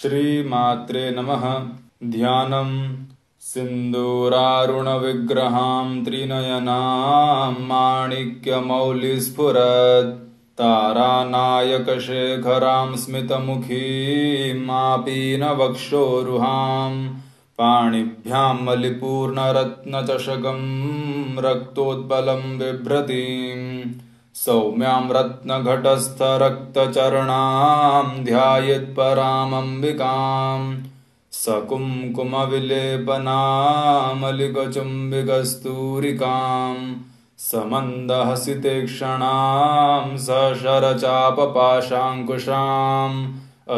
श्रीमात्रे नमः। ध्यानं सिन्दूरारुणविग्रहां त्रिनयनां माणिक्यमौलिस्फुरत् तारानायकशेखरां स्मितमुखीं आपीनवक्षोरुहां पाणिभ्यां मलिपूर्णरत्नचषकं रक्तोत्पलं बिभ्रतीं सौम्यां रत्नघटस्थरक्तचरणां ध्यायेत्परामम्बिकां सकुङ्कुमविलेपनामलिकचुम्बिकस्तूरिकां समन्दहसितेक्षणां सशरचापपाशाङ्कुशाम्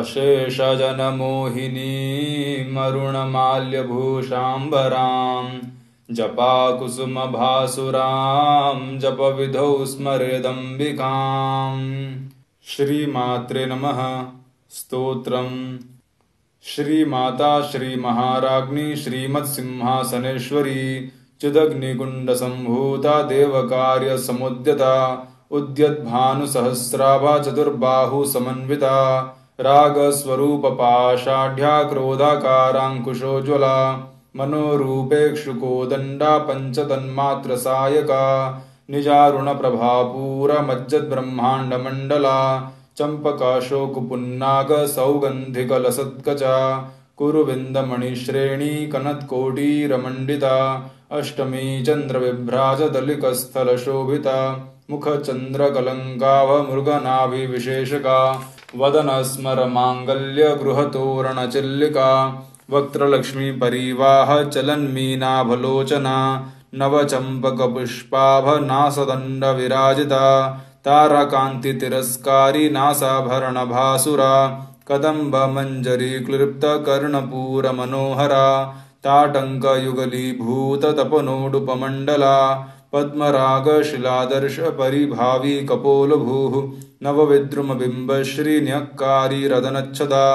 अशेषजनमोहिनीमरुणमाल्यभूषाम्बरां जपाकुसुमभासुरां जपविधौ स्मरेदम्बिकाम्। श्रीमात्रे नमः। स्तोत्रम्। श्रीमाता श्रीमहाराज्ञी श्रीमत्सिंहासनेश्वरी चिदग्निकुण्डसम्भूता देवकार्यसमुद्यता उद्यद्भानुसहस्राभा चतुर्बाहुसमन्विता रागस्वरूपपाषाढ्या क्रोधाकाराङ्कुशोज्ज्वला मनोरूपेक्षुकोदण्डा पञ्चतन्मात्रसायका निजारुणप्रभापूरमज्जद्ब्रह्माण्डमण्डला चम्पकाशोकपुन्नागसौगन्धिकलसत्कचा कुरुविन्दमणिश्रेणी कनत्कोटीरमण्डिता अष्टमी चन्द्रविभ्राजदलिकस्थलशोभिता मुखचन्द्रकलङ्काभमृगनाभिविशेषका वदनस्मरमाङ्गल्यगृहतोरणचिल्लिका वक्त्रलक्ष्मीपरीवाह चलन्मीनाभलोचना नवचम्पकपुष्पाभनासदण्डविराजिता ताराकान्तितिरस्कारी नासाभरणभासुरा कदम्बमञ्जरीक्लृप्तकर्णपूरमनोहरा ताटङ्कयुगलीभूततपनोडुपमण्डला पद्मरागशिलादर्शपरिभावी कपोलभूः नवविद्रुमबिम्बश्रीन्यक्कारी रदनच्छदा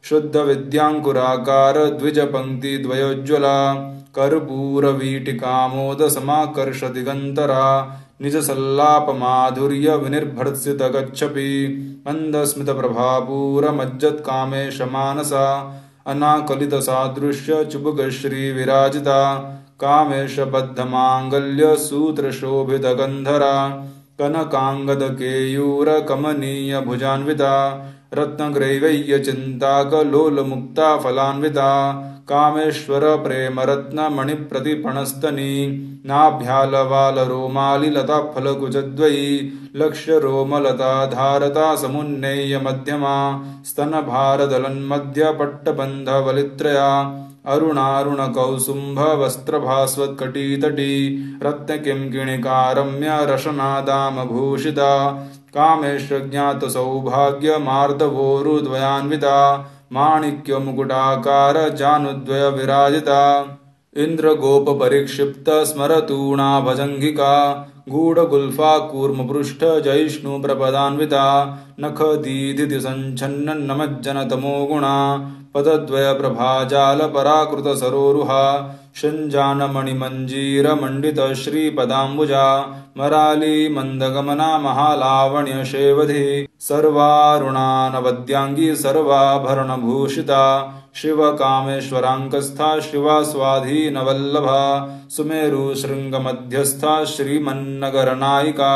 शुद्धविद्याङ्कुराकार द्विजपङ्क्तिद्वयोज्ज्वला कर्पूरवीटिकामोदसमाकर्षदिगन्तरा निजसल्लापमाधुर्यविनिर्भर्त्सितगच्छपि मन्दस्मितप्रभापूरमज्जत्कामेशमानसा अनाकलितसादृश्यचुबुकश्रीविराजिता कामेशबद्धमाङ्गल्यसूत्रशोभितगन्धरा कनकाङ्गदकेयूरकमनीयभुजान्विता रत्नग्रैवय्यचिन्ताकलोलमुक्ता फलान्विता कामेश्वरप्रेमरत्नमणिप्रतिपणस्तनी नाभ्यालवालरोमालिलताफलकुचद्वयी लक्ष्यरोमलता धारता समुन्नय्यमध्यमा स्तनभारदलन्मध्यपट्टबन्धवलित्रया अरुणारुणकौसुम्भवस्त्रभास्वत्कटीतटी रत्नकिङ्किणिकारम्यरशनादामभूषिता कामेशज्ञातसौभाग्यमार्दवोरुद्वयान्विता माणिक्यमुकुटाकारजानुद्वयविराजिता इन्द्रगोपपरिक्षिप्तस्मरतूणाभजङ्घिका गूढगुल्फा कूर्मपृष्ठजयिष्णुप्रपदान्विता नखदीधितिसञ्छन्नन्नमज्जनतमोगुणा पदद्वयप्रभाजालपराकृतसरोरुहा शञ्जानमणिमञ्जीरमण्डितश्रीपदाम्बुजा मराली मन्दगमना महालावण्यशेवधी सर्वारुणानवद्याङ्गी सर्वाभरणभूषिता शिवकामेश्वराङ्कस्था शिवा स्वाधीनवल्लभा सुमेरुशृङ्गमध्यस्था श्रीमन्नगरनायिका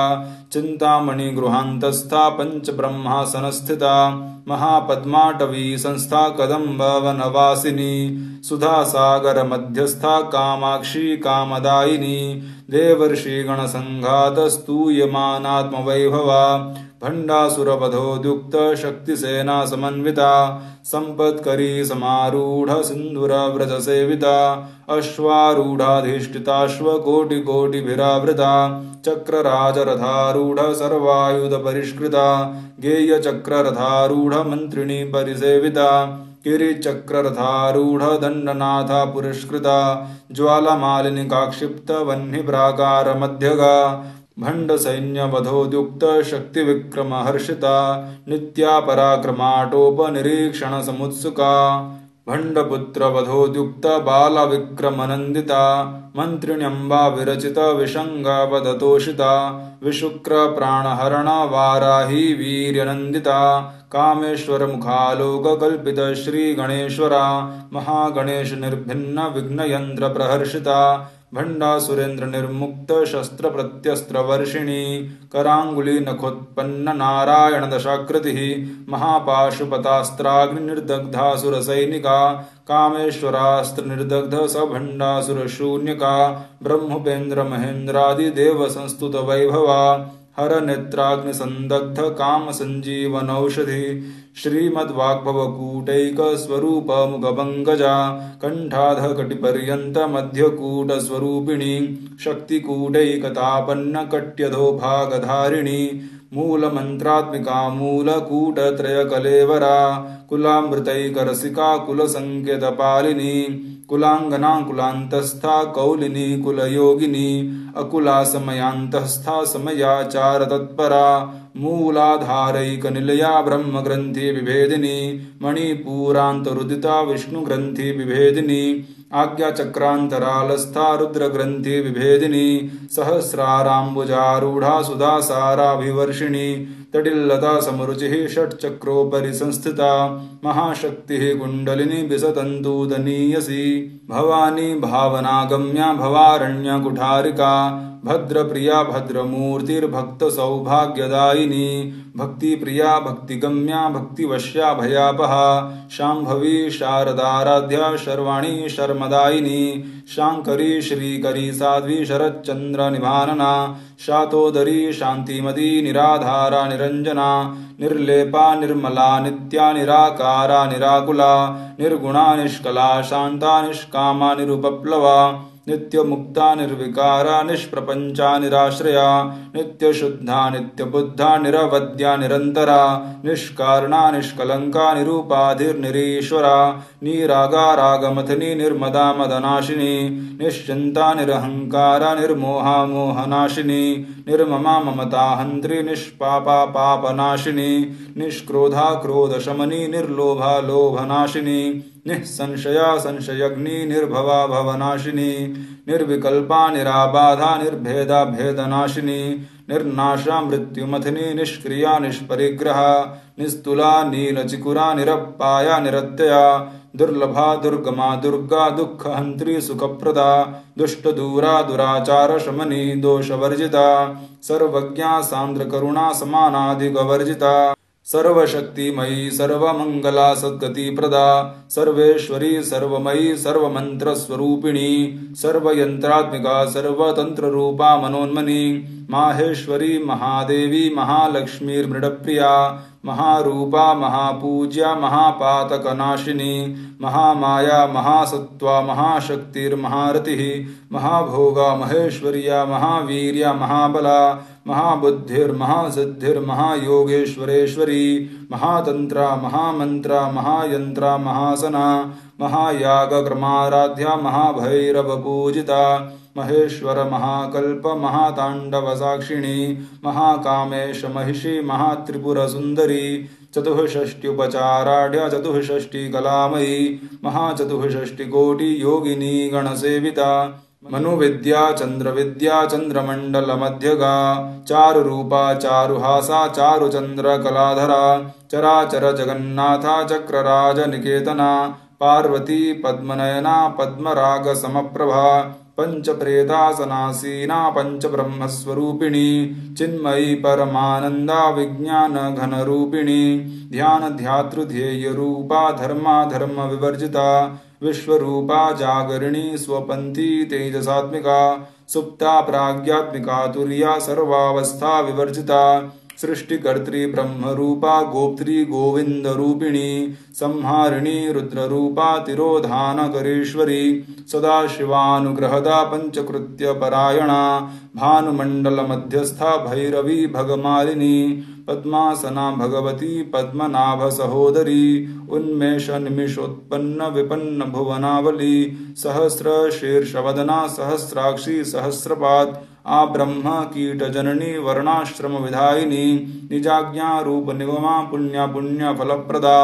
चिन्तामणिगृहान्तस्था पञ्चब्रह्मासनस्थिता महापद्माटवी संस्था कदम्बवनवासिनी सुधासागरमध्यस्था कामाक्षी कामदायिनी देवर्षिगणसङ्घातस्तूयमानात्मवैभवा भण्डासुरवधोद्युक्तशक्तिसेना समन्विता सम्पत्करी समारूढ सिन्धुरव्रजसेविता अश्वारूढाधिष्ठिताश्वकोटिकोटिभिरावृता चक्रराजरथारूढ सर्वायुधपरिष्कृता गेयचक्ररथारूढ मन्त्रिणी परिसेविता किरीचक्ररथारूढ दण्डनाथा पुरस्कृता ज्वालामालिनिकाक्षिप्तवह्निप्राकारमध्यगा भण्डसैन्यवधोद्युक्तशक्तिविक्रमहर्षिता नित्या पराक्रमाटोपनिरीक्षणसमुत्सुका भण्डपुत्र वधोद्युक्त बालविक्रमनन्दिता मन्त्रिण्यम्बा विरचित विशङ्गवदतोषिता विशुक्र प्राणहरण वाराही वीर्यनन्दिता कामेश्वर मुखालोक कल्पित श्री गणेश्वरा महागणेश निर्भिन्न विघ्नयंत्र प्रहर्षिता भंडा सुरेंद्र निर्मुक्त शस्त्र प्रत्यस्त्र वर्षिणी करांगुली नखोत्पन्न नारायण दशाकृति महापाशुपतास्त्राग्नि निर्दग्धासुर सैनिका कामेश्वरास्त्र निर्दग्ध सभंडासुर शून्यका ब्रह्मपेन्द्र महेन्द्रादि देव संस्तुत वैभवा हर नेत्राग्नि संदग्ध काम संजीवनौषधि श्रीमद्वाग्भवकूटैक स्वरूप मुगभंगजा कंठाध कटिपर्यंत मध्यकूट स्वरूपिणी शक्तिकूटैकतापन्न कट्यधो भागधारिणी मूल मंत्रात्मिका मूलकूट त्रय कलेवरा कुलामृतैकरसिका कुल संकेत पालिनी कुलांगना कुलांतस्था कौलिनी कुलयोगिनी अकुला समयांतस्था समयाचार तत्परा मूलाधारैक निलया ब्रह्म ग्रंथि विभेदिनी मणिपूरांतरुदिता विष्णु ग्रंथि विभेदिनी आज्ञा चक्रांतरालस्था रुद्र ग्रंथि विभेदिनी सहस्राराम्बुजारूढ़ा सुधा साराभिवर्षिणी तडिल्लता समरुचि षट्चक्रोपरि संस्थिता महाशक्ति कुंडलिनी विसतंतूदनीयसी भवानी भावनागम्या भवारण्य कुठारिका भद्रप्रिया भद्रमूर्तिर्भक्त सौभाग्यदायिनी भक्तिप्रिया भक्तिगम्या भक्तिवश्या भयापहा शाम्भवी शारदाराध्या शर्वाणी शर्मदायिनी शांकरी श्रीकरी साध्वी शरच्चंद्र निभानना शातोदरी शांतिमती निराधारा निरंजना निर्लेपा निर्मला नित्या निराकारा निराकुला निर्गुणा निष्कला शांता निष्कामा निरुपप्लवा नित्य मुक्ता निर्विकारा निष्प्रपंचा निराश्रया नित्य शुद्धा नित्य बुद्धा निरवद्या निरंतरा निष्कारणा निष्कलंका निरूपाधिर्निरीश्वरा निरागा रागमथनी निर्मदा मदनाशिनी निश्चिंता निरहंकारा निर्मोहा मोहनाशिनी निर्ममा ममता हंत्री निष्पापा पापनाशिनी निष्क्रोधा क्रोधशमनी निर्लोभा लोभनाशिनी निःसंशया संशयग्नि निर्भवा भवनाशिनी निर्विकल्पा निराबाधा निर्भेदा भेदनाशिनी निर्नाशा मृत्युमथिनी निष्क्रिया निष्परिग्रहा निस्तुला नीलचिकुरा निरप्पाया निरत्यया दुर्लभा दुर्गमा दुर्गा दुःखहंत्री सुखप्रदा दुष्टदूरा दुराचार शमनी दोषवर्जिता सर्वज्ञा सांद्र करुणा समानाधिगवर्जिता सर्वशक्तिमयी सर्वमंगला सद्गतिप्रदा सर्वेश्वरी सर्वमयी सर्वमंत्रस्वरूपिणी सर्वयंत्रात्मिका सर्वतंत्ररूपा मनोन्मनी माहेश्वरी महादेवी महालक्ष्मीर्मृडप्रिया महारूपा महापूज्या महापातकनाशिनी महामाया महासत्त्वा महाशक्तिर्महारतिः महाभोगा महेश्वर्या महावीर्या महाबला महाबुद्धिर्महासिद्धिर्महायोगेश्वरेश्वरी महातंत्रा महामंत्रा महायंत्रा महासना महायागक्रमाराध्या महाभैरवपूजिता महेश्वर महाकल्प महातांडव साक्षिणी महाकामेश महिषी महात्रिपुर सुंदरी चतुष्षष्ट्युपचाराढ्या चतुष्षष्टि कलामयी महाचतुष्षष्टि कोटि योगिनी गणसेविता मनुविद्या चंद्रविद्या चंद्रमंडल मध्यगा चारुरूपा चारुहासा चारुचंद्र कलाधरा चराचर जगन्नाथा चक्रराज निकेतना पार्वती पद्मनयना पद्मराग समप्रभा पंचप्रेतासनासीना पंचब्रह्मस्वरूपिणी चिन्मयी परमानंदा विज्ञान घनरूपिणी ध्यान ध्यातृध्येय रूपा धर्मा धर्म विवर्जिता विश्वरूपा जागरिणी स्वपंथी तेजसात्मिका सुप्ता प्राज्ञात्मिका तुर्या सर्वावस्था विवर्जिता सृष्टिकर्त्री ब्रह्मरूपा गोप्त्री गोविंद रूपिणी संहारिणी रुद्ररूपा तिरोधानकरेश्वरी सदाशिवानुग्रहदा पंचकृत्य परायणा भानुमंडल मध्यस्था भैरवी भगमालिनी पद्मासना भगवती पद्मनाभ सहोदरी उन्मेष निमिषोत्पन्न विपन्न भुवनावली सहस्र शीर्षवदना सहस्राक्षी सहस्रपाद आ ब्रह्म कीट जननी वर्णाश्रम विधायिनी निजाज्ञा रूप निगमा पुण्य पुण्य फलप्रदा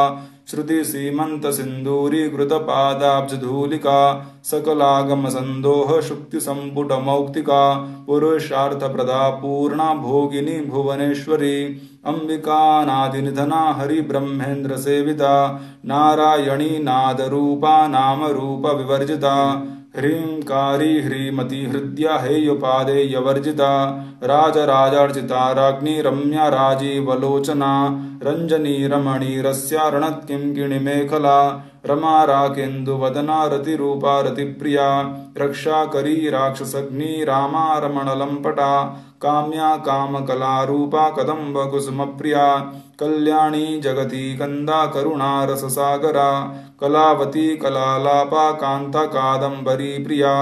श्रुति सीमंत सिंदूरी कृत पादाब्जधूलिका सकलागम संदोह शुक्ति संपुट मौक्तिका पुरुषार्थ प्रदा पूर्णा भोगिनी भुवनेश्वरी अंबिका नादि निधना हरि ब्रह्मेन्द्र सेविता नारायणी नाद रूपा नाम रूप विवर्जिता ह्रींकारी ह्रीमती हृद्या हेयुपादेयवर्जिता राजराजार्चिता राज्ञी रम्या राजीवलोचना रंजनी रमणी रस्या रणत्किंकिणी मेखला रमा राकेन्दुवदना रतिरूपा रतिप्रिया रक्षाकरी राक्षसग्नी रामा रमणलम्पटा काम्या कामकलारूपा कदम्ब कुसुमप्रिया कल्याणी जगती कंदा करुणा रससागरा कलावती कलालापा कांता कादम्बरी प्रिया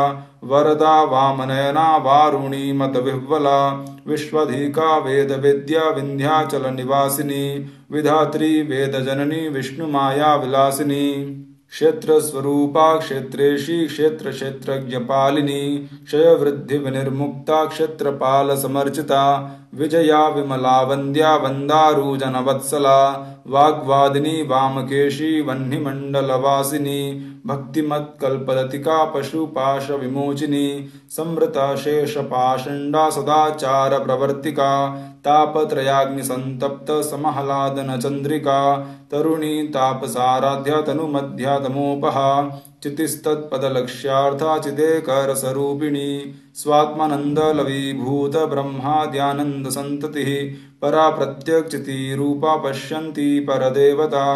वरदा वामनयना वारुणी मतविह्वला विश्वधिका वेद विद्या विंध्याचल निवासिनी विधात्री वेद जननी विष्णुमाया विलासिनी क्षेत्र स्वरूपा क्षेत्रेशी क्षेत्र क्षेत्रज्ञ पालिनी क्षय वृद्धि विनिर्मुक्ता क्षेत्रपाल समर्चिता विजया विमला वंद्या वंदारूजन वत्सला वाग्वादिनी वामकेशी वह्निमंडलवासिनी भक्तिमत्कल्पलतिका पशुपाश विमोचिनी समृता शेष पाषण्डा सदाचार प्रवर्तिका तापत्रयाग्नि संतप्त समहलादन चंद्रिका तरुणी तापसाराध्या तनुमध्या तमोपहा चितिस्तत्पदलक्ष्यार्था चिदेकर स्वरूपिणी स्वात्मानंदलवीभूत ब्रह्माद्यानंद संततिः परा प्रत्यक्षिति रूपा पश्यन्ति परदेवता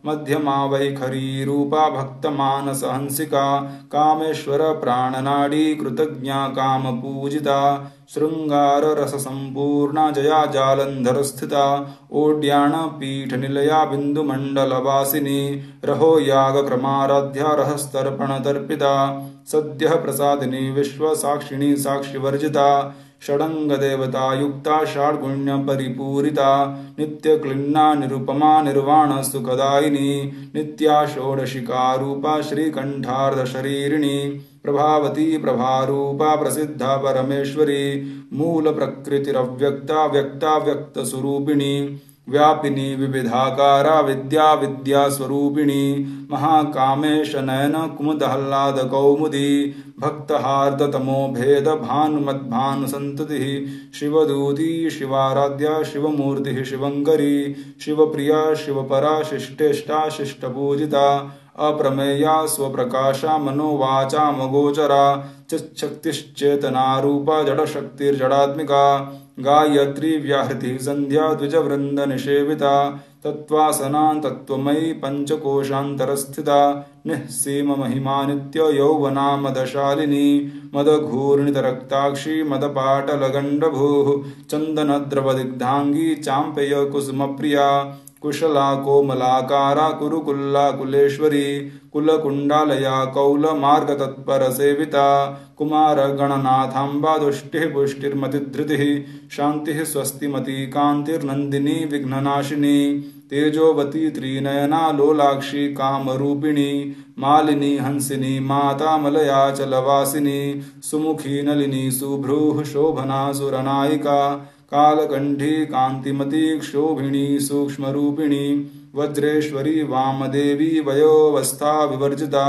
मध्यमा वैखरी रूपा भक्तमानस हंसिका कामेश्वर प्राणनाडी कृतज्ञा काम पूजिता श्रृंगार रस संपूर्णा जया जालंधर स्थिता ओड्याण पीठ निलया बिंदु मंडल वासिनी रहो याग क्रमाराध्या रहस्तर्पण तर्पिता सद्य प्रसादिनी विश्व साक्षिणी साक्षिवर्जिता षडंग देवता युक्ता षाड्गुण्य परिपूरिता नित्य क्लिन्ना निरुपमा निर्वाण सुखदायिनी नित्या षोडशिका रूपा श्रीकंठार्ध शरीरिणी प्रभावती प्रभारूपा प्रसिद्धा परमेश्वरी मूल प्रकृतिरव्यक्ता व्यक्ता व्यक्त स्वरूपिणी व्यापिनी विविधाकारा विद्या विद्या स्वरूपिणी महाकामेश नयन कुमुदहल्लाद कौमुदी भक्तहार्द तमो भेद भानुमद्भानु संतति शिवदूती शिवाराध्या शिवमूर्ति शिवंकरी शिवप्रिया शिवपरा शिष्टेष्टा शिष्टपूजिता अप्रमेया स्वप्रकाशा मनोवाचा मगोचरा चिच्छक्तिश्चेतना रूपा जड़शक्तिर्जडात्मिका गायत्री व्याहृति संध्या द्विजवृंद निषेविता तत्त्वासना तत्त्वमयी पंचकोशान्तरस्थिता निःसीम महिमा नित्य यौवना मदशालिनी मदघूर्णितरक्ताक्षी मदपाटलगण्डभूः चन्दनद्रवदिग्धांगी चाम्पेय कुसुमप्रिया कुशला कोमलाकारा कुरुकुल्ला कुलेश्वरी कुलकुंडालया कौल मार्ग तत्पर सेविता कुमार गणनाथांबा दुष्टिः पुष्टिर्मतिधृतिः शांतिः स्वस्तिमती कांतिर्नंदिनी विघ्ननाशिनी तेजोवती त्रिनयना लोलाक्षी कामरूपिणी मालिनी हंसिनी माता मलयाचलवासिनी सुमुखी नलिनी सुभ्रूः शोभना सुरनायिका कालकंठी कांतिमती क्षोभिणी सूक्ष्मरूपिणी वज्रेश्वरी वामदेवी वयोवस्था विवर्जिता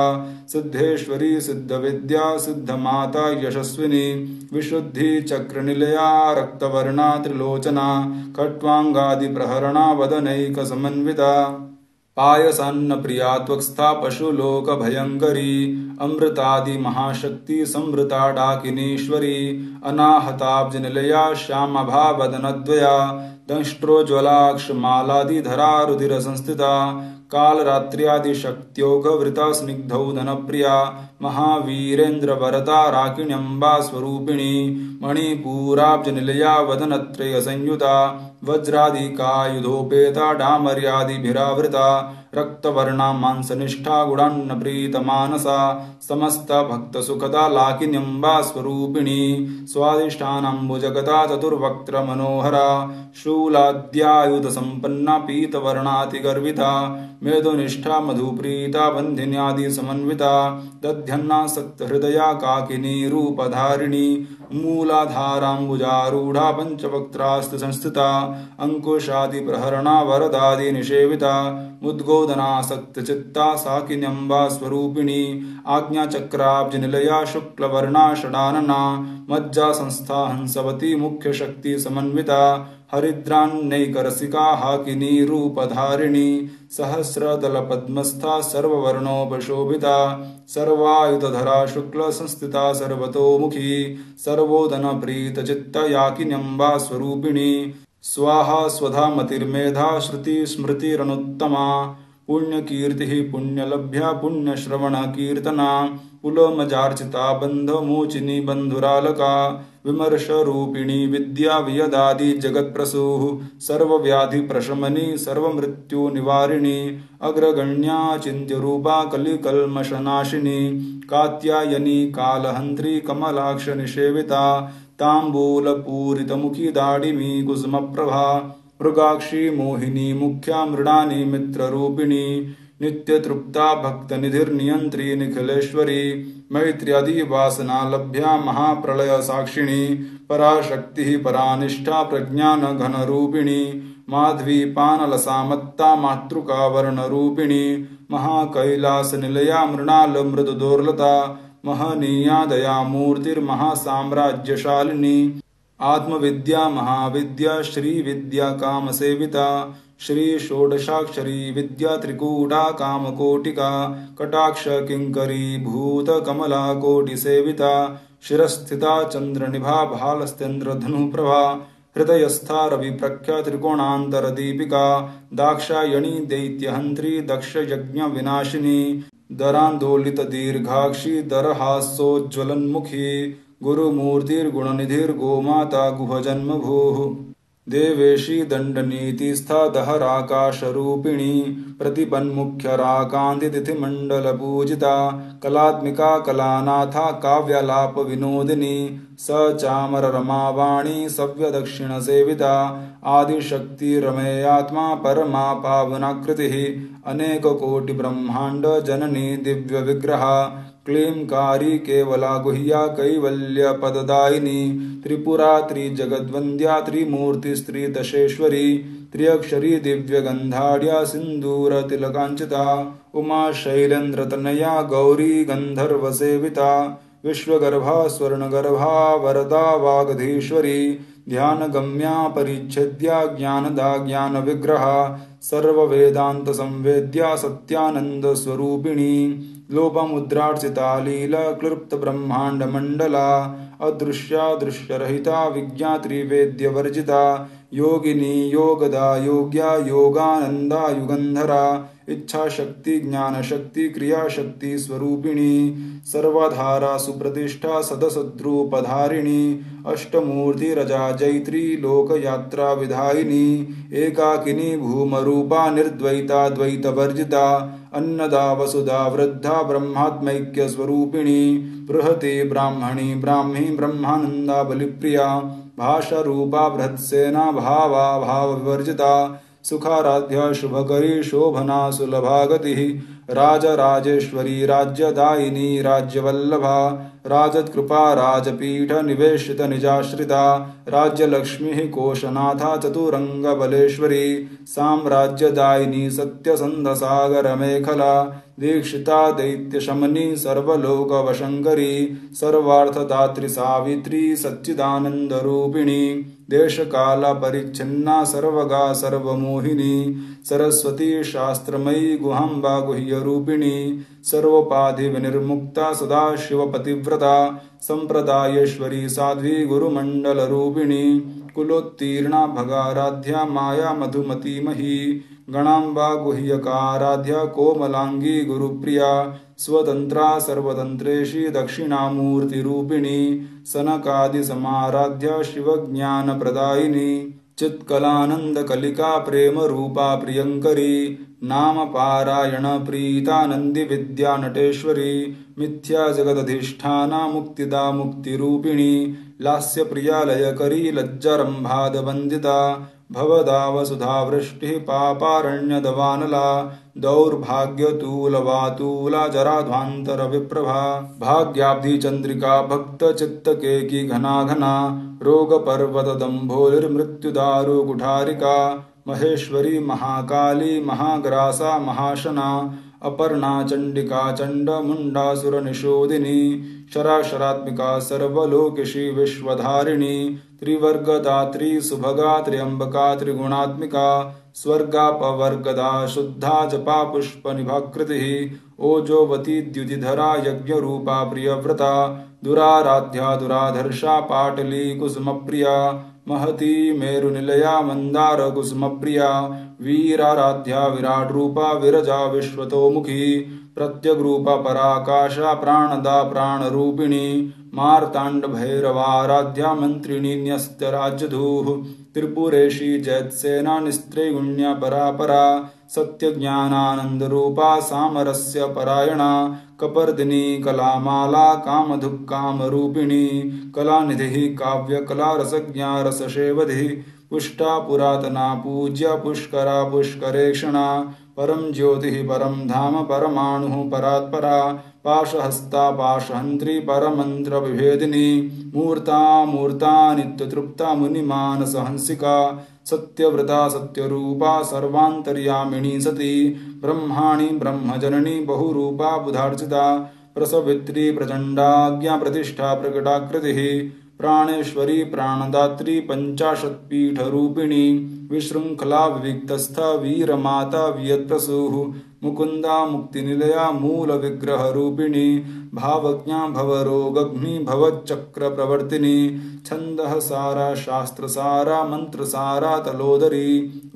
सिद्धेश्वरी सिद्धविद्या सिद्धमाता यशस्विनी विशुद्धि चक्रनिलया रक्तवर्णा त्रिलोचना खट्वांगादि प्रहरणा वदनैक समन्विता पायसान्न प्रिया त्वक्स्था पशुलोक भयंकरी अमृतादि महाशक्ति संवृता डाकिनीश्वरी अनाहताब्ज निलया श्यामभावदनद्वया दंष्ट्रोज्वलाक्षमालादिधरा रुधिर संस्थिता कालरात्र्यादि शक्त्योग वृता स्निग्धौदन प्रिया महावीरेन्द्र वरदा राकिण्यंबा स्वरूपिणी मणिपूराब्ज निलया वदनत्रय संयुता वज्रादिकायुधोपेता डामर्यादिभिरावृता रक्तवर्णा मांसनिष्ठा गुणान्न प्रीत मानसा समस्त भक्त सुखदा लाकिन्यंबा स्वरूपिणी स्वादिष्ठानंबुजगता चतुर्वक्त्र मनोहरा शूलाद्यायुध संपन्ना पीतवर्णातिगर्विता मेदुनिष्ठा मधुप्रीता बंधिन्यादि समन्विता दध्यन्नासक्त हृदया काकिनी रूपधारिणी मूलाधाराम्बुजारूढ़ा पंचवक्त्रास्त्र संस्थिता अंकुशादि प्रहरणा वरदादि निषेविता मुद्गो सर्वोदनासक्तचित्ता साकिन्यम्बा स्वरूपिणी आज्ञाचक्राब्जनिलया शुक्लवर्णा षडानना मज्जा संस्था हंसवती मुख्य शक्ति समन्विता हरिद्रान्नैकरसिका हाकिनी रूपधारिणी सहस्रदलपद्मस्था सर्ववर्णोपशोभिता सर्वायुधधरा शुक्ल संस्थिता सर्वतोमुखी सर्वोदनप्रीतचित्ता याकिन्यम्बा स्वरूपिणी स्वाहा स्वधा मतिर्मेधा श्रुति स्मृतिरनुत्तमा पुण्यकीर्तिः पुण्यलभ्या पुण्यश्रवणकीर्तना पुलमजार्चिता बन्धमोचिनी बन्धुरालका विमर्शरूपिणी विद्या वियदादि जगत्प्रसूः सर्वव्याधिप्रशमनी सर्वमृत्युनिवारिणी अग्रगण्या चिन्त्यरूपा कलिकल्मषनाशिनी कात्यायनी कालहन्त्री कमलाक्षनिषेविता ताम्बूलपूरितमुखी दाडिमी कुसुमप्रभा मृगाक्षी मोहिनी मुख्या मृडानी मित्ररूपिणी नित्यतृप्ता भक्तनिधिर्नियन्त्री निखिलेश्वरी मैत्र्यादि वासना लभ्या महाप्रलय साक्षिणी पराशक्तिः परानिष्ठा प्रज्ञान घनरूपिणी माध्वीपानलसामत्ता मातृका वर्णरूपिणी महाकैलासनिलया मृणाल मृदुदोर्लता महनीया दयामूर्तिर्महासाम्राज्यशालिनी आत्मविद्या महाविद्या श्रीविद्या कामसेविता श्री षोडशाक्षरी विद्या त्रिकूटा कामकोटिका कटाक्ष किंकरी भूत कमला कोटिसेविता शिरस्थिता चंद्रनिभा भालस्तेन्द्रधनुप्रभा हृदयस्था रविप्रख्या त्रिकोणान्तरदीपिका दाक्षायणी दैत्यहन्त्री दक्षयज्ञविनाशिनी दरान्दोलितदीर्घाक्षी दरहासोज्ज्वलन्मुखी गुरुमूर्तिर्गुणनिधिर्गोमाता गुहजन्मभूः देवेशी दण्डनीतिस्था दहराकाशरूपिणी प्रतिपन्मुख्यराकान्तिथिमण्डलपूजिता कलात्मिका कलानाथा काव्यालापविनोदिनी स चामररमावाणी सव्यदक्षिणसेविता आदिशक्तिरमेयात्मा परमा पावनाकृतिः अनेककोटिब्रह्माण्ड जननी दिव्यविग्रहा क्लींकारी केवला गुह्या कैवल्यपददायिनी त्रिपुरा त्रिजगद्वन्द्या त्रिमूर्तिस्त्रिदशेश्वरी त्र्यक्षरी दिव्यगन्धाढ्या सिन्दूरतिलकाञ्चिता उमा शैलेन्द्रतनया गौरी गन्धर्वसेविता विश्वगर्भा स्वर्णगर्भा वरदा वागधीश्वरी ध्यानगम्या परिच्छेद्या ज्ञानदा ज्ञानविग्रहा सर्ववेदान्तसंवेद्या सत्यानन्दस्वरूपिणी लोपमुद्रार्चिता लीला क्लृप्तब्रह्माण्डमण्डला अदृश्या दृश्यरहिता विज्ञात्रिवेद्यवर्जिता योगिनी योगदा योग्या योगानन्दा युगन्धरा इच्छाशक्ति ज्ञानशक्ति क्रियाशक्ति स्वरूपिणी सर्वाधारा सुप्रतिष्ठा सदसद्रूपधारिणी अष्टमूर्तिरजा जैत्री लोकयात्रा विधायिनी एकाकिनी भूमरूपा निर्द्वैता द्वैतवर्जिता अन्नदा वसुधा वृद्धा ब्रह्मात्मैक्य स्वरूपिणी बृहती ब्राह्मणी ब्राह्मी ब्रह्मानंदा बलिप्रिया भाषारूपा बृहत्सेना भावा भाव विवर्जिता सुखाराध्या शुभकरी शोभना सुलभा गतिः राजराजेश्वरी राज्यदायिनी राज्यवल्लभा राजत्कृपा राजपीठ निवेशित निजाश्रिता राज्यलक्ष्मीः कोशनाथा चतुरंगबलेश्वरी साम्राज्यदायिनी सत्यसन्धसागरमेखला दीक्षिता दैत्यशमनी सर्वलोकवशङ्करी सर्वार्थदात्री सावित्री सच्चिदानन्दरूपिणी देशकालपरिच्छिन्ना सर्वगा सर्वमोहिनी सरस्वती शास्त्रमयी गुहाम्बा गुह्यरूपिणी सर्वोपाधिविनिर्मुक्ता सदाशिवपतिव्रता सम्प्रदायेश्वरी साध्वी गुरुमण्डलरूपिणी कुलोत्तीर्णा भगाराध्या माया मधुमतीमही गणाम्बा गुह्यकाराध्या कोमलांगी गुरुप्रिया स्वतंत्रा सर्वतंत्रेशी दक्षिणामूर्तिरूपिणी सनकादिसमाराध्या शिवज्ञानप्रदायिनी चित्कलानंदकलिका प्रेम रूपा प्रियंकरी नाम पारायण प्रीता नंदी विद्या नटेश्वरी मिथ्या जगदधिष्ठाना मुक्तिदा मुक्तिरूपिणी लास्य प्रियालयकरी लज्जारंभाद वंदिता भवदा वसुधा वृष्टिः पापारण्यदवानला दौर्भाग्यतूलवातूला जराध्वांतर विप्रभा भाग्याब्धि चंद्रिका भक्त चित्तकेकी घना घना रोग पर्वत दंभोलिर्मृत्युदारु कुठारिका महेश्वरी महाकाली महाग्रासा महाशना अपर्णा चंडिका चंडमुंडासुरनिषोदिनी शराशरात्मिका सर्वलोकिशी विश्वधारिणी त्रिवर्गदात्री सुभगा त्र्यंबका त्रिगुणात्मिका स्वर्गापवर्गदा शुद्धा जपा पुष्पनिभाकृतिः ओजोवती द्युतिधरा यज्ञरूपा प्रियव्रता दुराराध्या दुराधर्षा पाटली कुसुमप्रिया महती मेरुनिलया मंदार कुसुमप्रिया वीराराध्या विराट रूपा विरजा विश्वतोमुखी प्रत्यग्रूपा पराकाशा प्राणदा प्राणरूपिणी मार्तांड भैरवाराध्या मंत्रिणी न्यस्तराज्यधूः त्रिपुरेशी जयत्सेना निस्त्रैगुण्या परापरा सत्यज्ञानानन्दरूपा सामरस्य परायणा कपर्दिनी कलामाला कामधुक्कामरूपिणी कलानिधिः काव्यकलारसज्ञा रससेवधिः पुष्टा पुरातना पूज्य पुष्करा पुष्करेक्षणा परम ज्योतिः परम धाम परमाणुः परात्परा पाशहस्ता पाशहन्त्री परमंत्र विभेदिनी मूर्ता मूर्ता नित्यतृप्ता मुनिमानसहंसिका सत्यव्रता सत्यरूपा सर्वान्तर्यामिणी सती ब्रह्माणि ब्रह्मजननी बहुरूपा बुधार्चिता प्रसवित्री प्रचण्डाज्ञा प्रतिष्ठा प्रकटाकृतिः प्राणेश्वरी प्राणदात्री पंचाशत्पीठरूपिणी विशृंखला विविक्तस्था वीरमाता वियत्प्रसूः मुकुंदा मुक्तिनिलया मूल विग्रह रूपिणी भावज्ञा भवरोगग्नि भवच्चक्र प्रवर्तिनी छंदः सारा शास्त्र सारा मंत्र सारा तलोदरी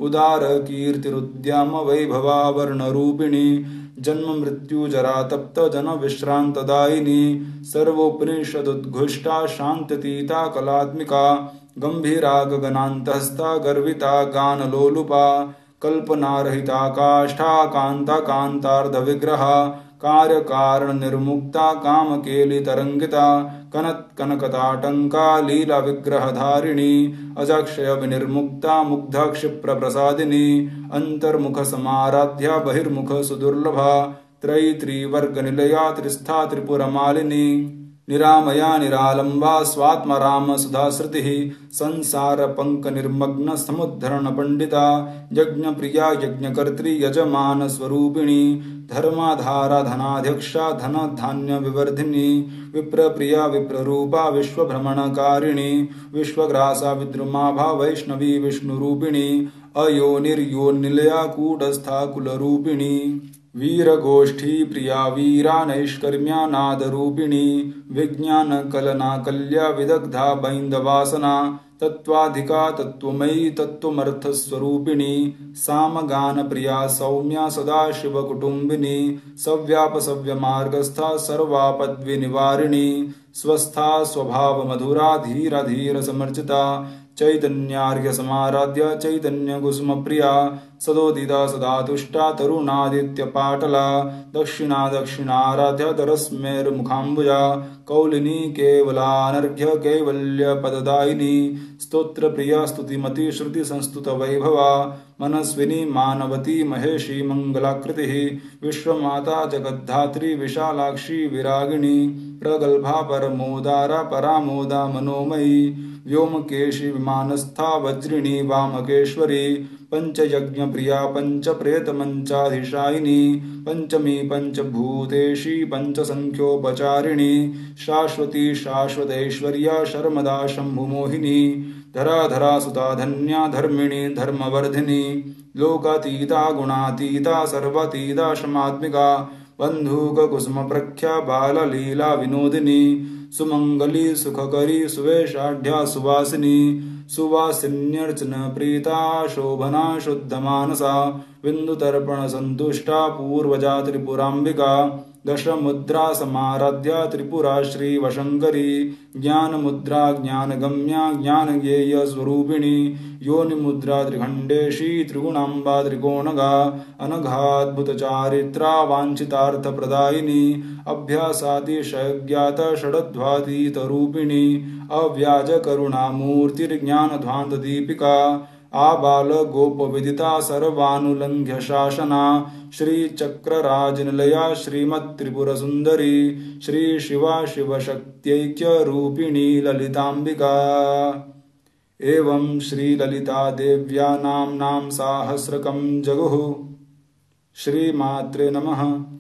उदार कीर्तिरुद्यम वैभवा वर्ण रूपिणी जन्म मृत्यु जरा तप्त जन विश्रांतदायिनी सर्वोपनिषदुद्घुष्टा शांततीता कलात्मिका गंभीरा गगनान्तस्था गर्विता गानलोलुपा कल्पनारहिता काष्ठा कांता कांतार्ध विग्रहा कार्य कारण निर्मुक्ता कामकेली तरंगिता कनत कनकताटंका लीला विग्रह धारिणी अजक्षय विनिर्मुक्ता मुग्धा क्षिप्र प्रसादिनी अंतर्मुख समाराध्या बहिर्मुख सुदुर्लभा त्रयी त्रिवर्ग निलया त्रिस्था त्रिपुरमालिनी निरामया निरालंबा स्वात्मराम सुधाश्रुतिः संसार पंक निर्मग्न समुद्धरण पंडिता यज्ञ प्रिया यज्ञकर्त्री यजमान स्वरूपिणी धर्माधारा धनाध्यक्षा धन धान्य विवर्धिनी विप्रप्रिया विप्ररूपा विश्वभ्रमणकारिणी विश्वग्रासा विद्रुमाभा वैष्णवी विष्णुरूपिणी अयोनिर्योनिलया कूटस्था कुलरूपिणी वीरगोष्ठी प्रिया वीरा नैष्कर्म्या नादरूपिणी विज्ञान कलना कल्या विदग्धा बैन्दवासना तत्त्वाधिका तत्त्वमयी तत्त्वमर्थस्वरूपिणी सामगान प्रिया सौम्या सदाशिवकुटुम्बिनी सव्यापसव्यमार्गस्था सर्वापद्विनिवारिणी स्वस्था स्वभाव मधुरा धीरा धीर समर्चिता चैतन्यार्घ्य समाराध्य चैतन्य कुसुम प्रिया सदोदिता सदा तुष्टा तरुणादित्य पाटला दक्षिणा दक्षिणाराध्य तरस्मेर्मुखाम्बुजा कौलिनी केवलानर्घ्य कैवल्य पददायिनी स्तोत्र प्रिया स्तुतिमती श्रुति संस्तुत वैभवा मनस्विनी मानवती महेशी मंगलाकृतिः विश्वमाता जगद्धात्री विशालाक्षी विरागिणी प्रगल्भा परमोदारा परामोदा मनोमयी व्योमकेशी विमानस्था वज्रिणी वामकेश्वरी पंचयज्ञ प्रिया पंच प्रेत मंचाधिशायिनी पंचमी पंचभूतेशी पंचसंख्योपचारिणी शाश्वती शाश्वतैश्वर्या शर्मदा शंभुमोहिनी धराधरा सुता धन्या धर्मिणी धर्मवर्धिनी लोकातीता गुणातीता सर्वातीता क्षमात्मिका बंधुक कुसुम प्रख्या बाल लीला विनोदिनी सुमंगली सुखकरी सुवेशाढ्या सुवासिनी सुवासिन्यर्चन प्रीता शोभना शुद्ध मानसा बिंदुतर्पण संतुष्टा पूर्वजा त्रिपुरांबिका दशमुद्रा समाराध्या त्रिपुरा श्री वशंकरी ज्ञानमुद्रा ज्ञानगम्या ज्ञानज्ञेय स्वरूपिणी योनिमुद्रा त्रिखंडेशी त्रिगुणांबा त्रिकोणगा अनघाद्भुत चारित्रा वांछितार्थ प्रदायिनी अभ्यासातिशयज्ञात षडध्वातीत रूपिणी अव्याज करुणामूर्तिर्ज्ञान ध्वांत दीपिका आबाल गोप विदिता सर्वानुलंघ्य शासना श्री चक्रराजनिलया श्रीमत्त्रिपुर सुंदरी श्री शिवा शिवशक्त्यैक्य रूपिणी ललितांबिका। एवं श्रीललितादेव्या नाम्नां साहस्रकं जगुः। श्रीमात्रे नमः।